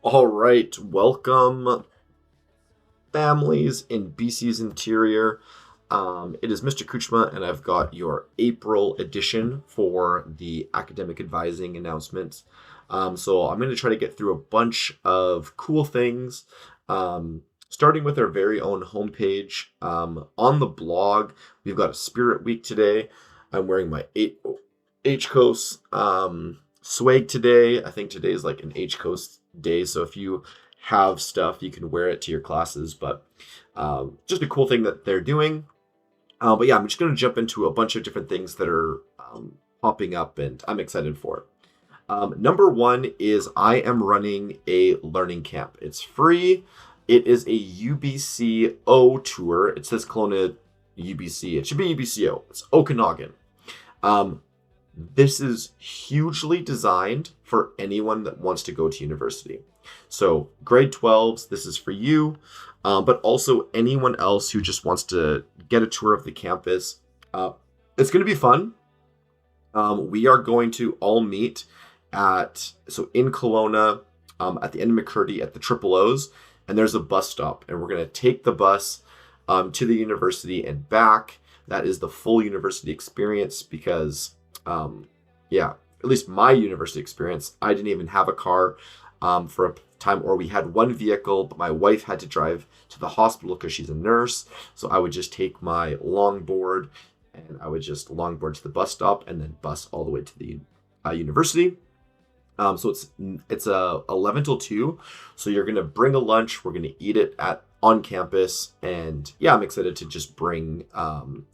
All right, welcome families in BC's interior. It is Mr. Kuchma, and I've got your April edition for the academic advising announcements. So I'm going to try to get through a bunch of cool things, starting with our very own homepage. On the blog, we've got a Spirit Week today. I'm wearing my H Coast swag today. I think today is like an H Coast day, so if you have stuff, you can wear it to your classes. But just a cool thing that they're doing. But yeah, I'm just going to jump into a bunch of different things that are popping up, and I'm excited for it. Number one is I am running a learning camp. It's free. It is a UBCO tour. It says Kelowna UBC. It should be UBCO. It's Okanagan. Um, this is hugely designed for anyone that wants to go to university. So grade 12s, this is for you, but also anyone else who just wants to get a tour of the campus. It's going to be fun. We are going to all meet in Kelowna, at the end of McCurdy at the Triple O's, and there's a bus stop, and we're going to take the bus to the university and back. That is the full university experience because, yeah, at least my university experience, I didn't even have a car for a time, or we had one vehicle, but my wife had to drive to the hospital because she's a nurse. So I would just take my longboard and I would just longboard to the bus stop and then bus all the way to the university. So it's 11 till 2. So you're gonna bring a lunch. We're gonna eat it at on campus, and yeah, I'm excited to just bring an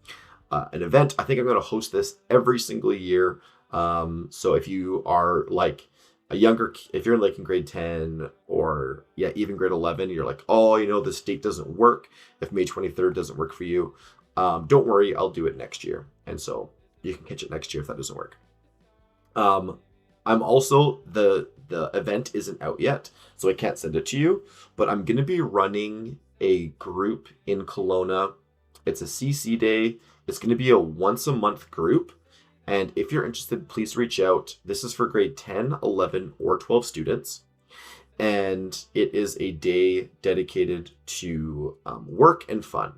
event. I think I'm gonna host this every single year. So if you are like if you're like in grade 10 or yeah, even grade 11, you're like, oh, this date doesn't work. If May 23rd doesn't work for you, don't worry, I'll do it next year. And so you can catch it next year if that doesn't work. I'm also the event isn't out yet, so I can't send it to you, but I'm gonna be running a group in Kelowna. It's a CC day. It's gonna be a once a month group. And if you're interested, please reach out. This is for grade 10, 11, or 12 students. And it is a day dedicated to work and fun.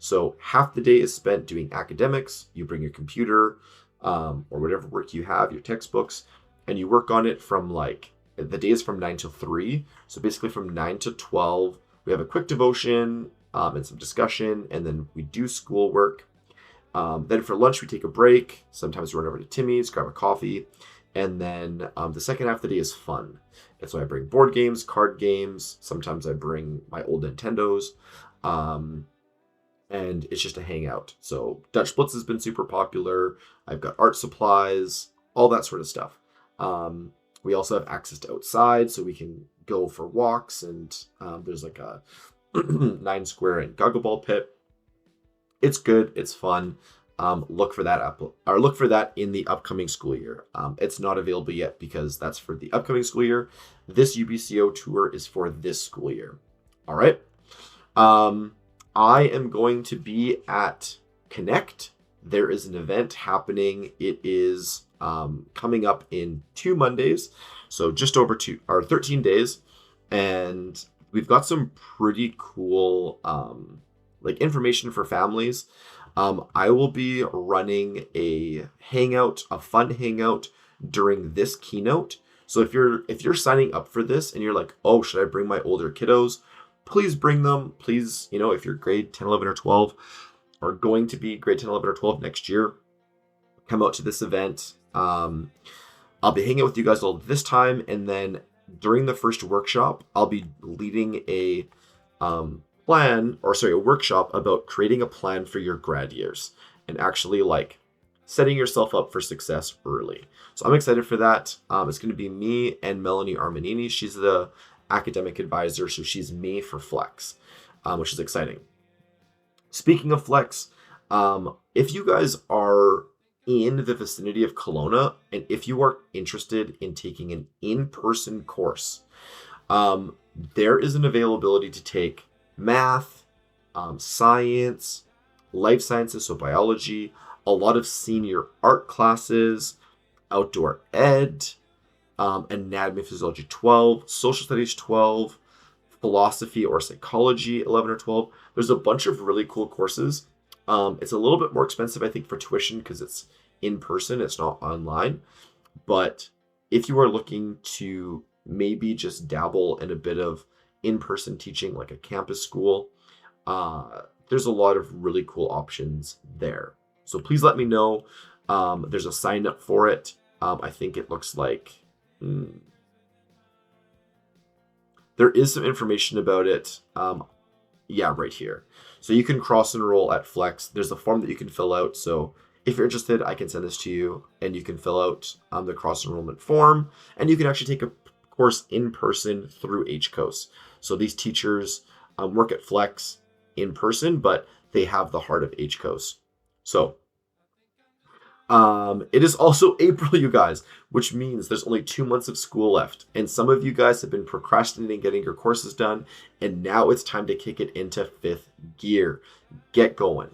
So half the day is spent doing academics. You bring your computer or whatever work you have, your textbooks, and you work on it from the day is from 9 till 3. So basically from 9 to 12, we have a quick devotion and some discussion, and then we do schoolwork. Then for lunch, we take a break. Sometimes we run over to Timmy's, grab a coffee. And then the second half of the day is fun. And so I bring board games, card games. Sometimes I bring my old Nintendos. And it's just a hangout. So Dutch Blitz has been super popular. I've got art supplies, all that sort of stuff. We also have access to outside, so we can go for walks. And there's like a 9 square and goggleball pit. It's good. It's fun. Look for that in the upcoming school year. It's not available yet because that's for the upcoming school year. This UBCO tour is for this school year. All right. I am going to be at Connect. There is an event happening. It is coming up in 2 Mondays, so just over 13 days, and we've got some pretty cool information for families. I will be running a fun hangout during this keynote. So if you're signing up for this and you're like, oh, should I bring my older kiddos? Please bring them. Please, if you're grade 10, 11, or 12, or going to be grade 10, 11, or 12 next year, come out to this event. I'll be hanging out with you guys all this time, and then during the first workshop, I'll be leading a workshop about creating a plan for your grad years and actually setting yourself up for success early. So I'm excited for that. It's going to be me and Melanie Armanini. She's the academic advisor, so she's me for Flex, which is exciting. Speaking of Flex, if you guys are in the vicinity of Kelowna, and if you are interested in taking an in-person course, there is an availability to take math, science, life sciences, so biology, a lot of senior art classes, outdoor ed, anatomy and physiology 12, social studies 12, philosophy or psychology 11 or 12. There's a bunch of really cool courses. It's a little bit more expensive, I think, for tuition because it's in person, it's not online. But if you are looking to maybe just dabble in a bit of in-person teaching, like a campus school, there's a lot of really cool options there. So please let me know. There's a sign up for it. I think it looks like there is some information about it. Yeah, right here. So you can cross enroll at Flex. There's a form that you can fill out. So if you're interested, I can send this to you and you can fill out the cross enrollment form, and you can actually take a course in person through HCOS. So these teachers work at Flex in person, but they have the heart of HCOS. So it is also April, you guys, which means there's only 2 months of school left. And some of you guys have been procrastinating getting your courses done. And now it's time to kick it into fifth gear. Get going.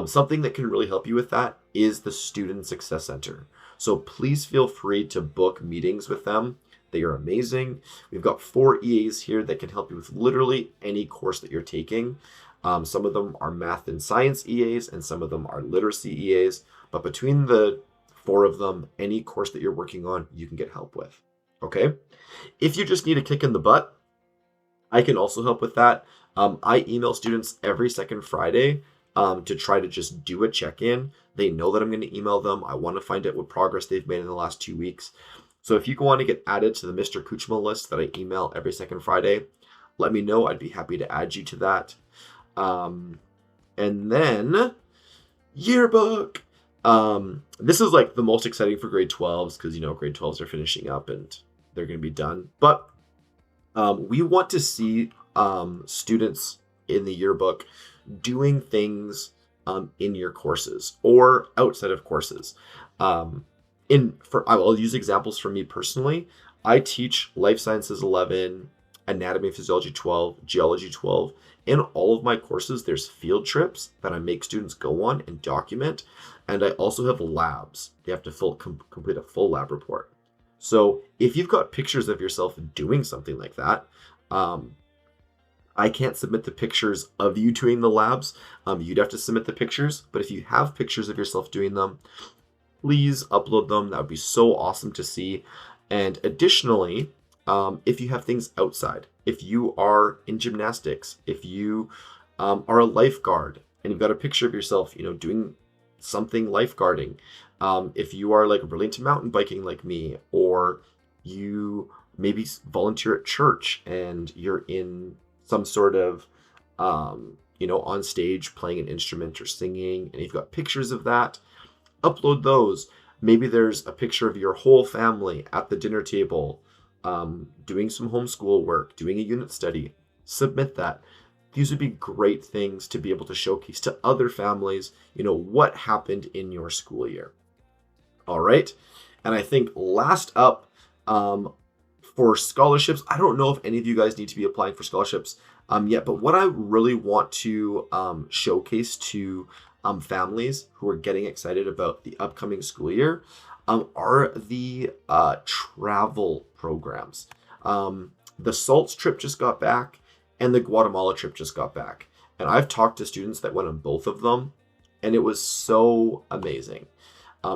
Something that can really help you with that is the Student Success Center. So please feel free to book meetings with them. They are amazing. We've got 4 EAs here that can help you with literally any course that you're taking. Some of them are math and science EAs, and some of them are literacy EAs. But between the 4 of them, any course that you're working on, you can get help with. Okay? If you just need a kick in the butt, I can also help with that. I email students every second Friday to try to just do a check-in. They know that I'm going to email them. I want to find out what progress they've made in the last 2 weeks. So if you want to get added to the Mr. Kuchma list that I email every second Friday, let me know. I'd be happy to add you to that. And then yearbook. This is like the most exciting for grade 12s because, grade 12s are finishing up and they're going to be done. But we want to see students in the yearbook doing things in your courses or outside of courses. I'll use examples from me personally. I teach Life Sciences 11, Anatomy and Physiology 12, Geology 12. In all of my courses, there's field trips that I make students go on and document. And I also have labs. You have to complete a full lab report. So if you've got pictures of yourself doing something like that, I can't submit the pictures of you doing the labs. You'd have to submit the pictures. But if you have pictures of yourself doing them, please upload them. That would be so awesome to see. And additionally, if you have things outside, if you are in gymnastics, if you are a lifeguard and you've got a picture of yourself, doing something lifeguarding, if you are like really into mountain biking like me, or you maybe volunteer at church and you're in some sort of, on stage playing an instrument or singing, and you've got pictures of that, upload those. Maybe there's a picture of your whole family at the dinner table, doing some homeschool work, doing a unit study. Submit that. These would be great things to be able to showcase to other families, what happened in your school year. All right. And I think last up, for scholarships, I don't know if any of you guys need to be applying for scholarships yet, but what I really want to showcase to families who are getting excited about the upcoming school year are the travel programs. The SALTS trip just got back and the Guatemala trip just got back. And I've talked to students that went on both of them, and it was so amazing.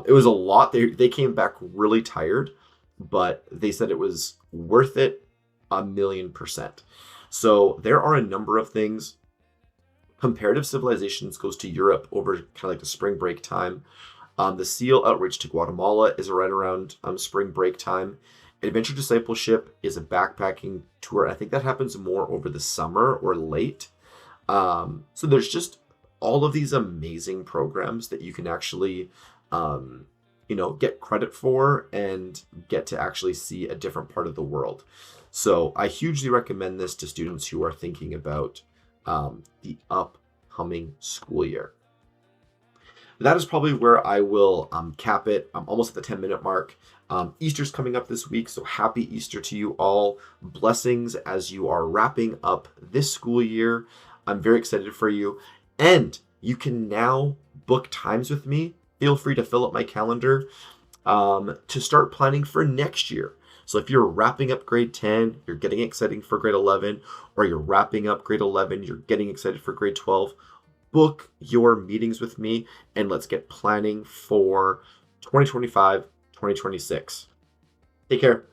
It was a lot. They came back really tired, but they said it was worth it 1,000,000%. So there are a number of things. Comparative Civilizations goes to Europe over kind of like the spring break time. The SEAL outreach to Guatemala is right around spring break time. Adventure Discipleship is a backpacking tour. I think that happens more over the summer or late. So there's just all of these amazing programs that you can actually, get credit for and get to actually see a different part of the world. So I hugely recommend this to students who are thinking about the upcoming school year. That is probably where I will cap it. I'm almost at the 10-minute mark. Easter's coming up this week, so happy Easter to you all. Blessings as you are wrapping up this school year. I'm very excited for you. And you can now book times with me. Feel free to fill up my calendar to start planning for next year. So if you're wrapping up grade 10, you're getting excited for grade 11, or you're wrapping up grade 11, you're getting excited for grade 12, book your meetings with me and let's get planning for 2025, 2026. Take care.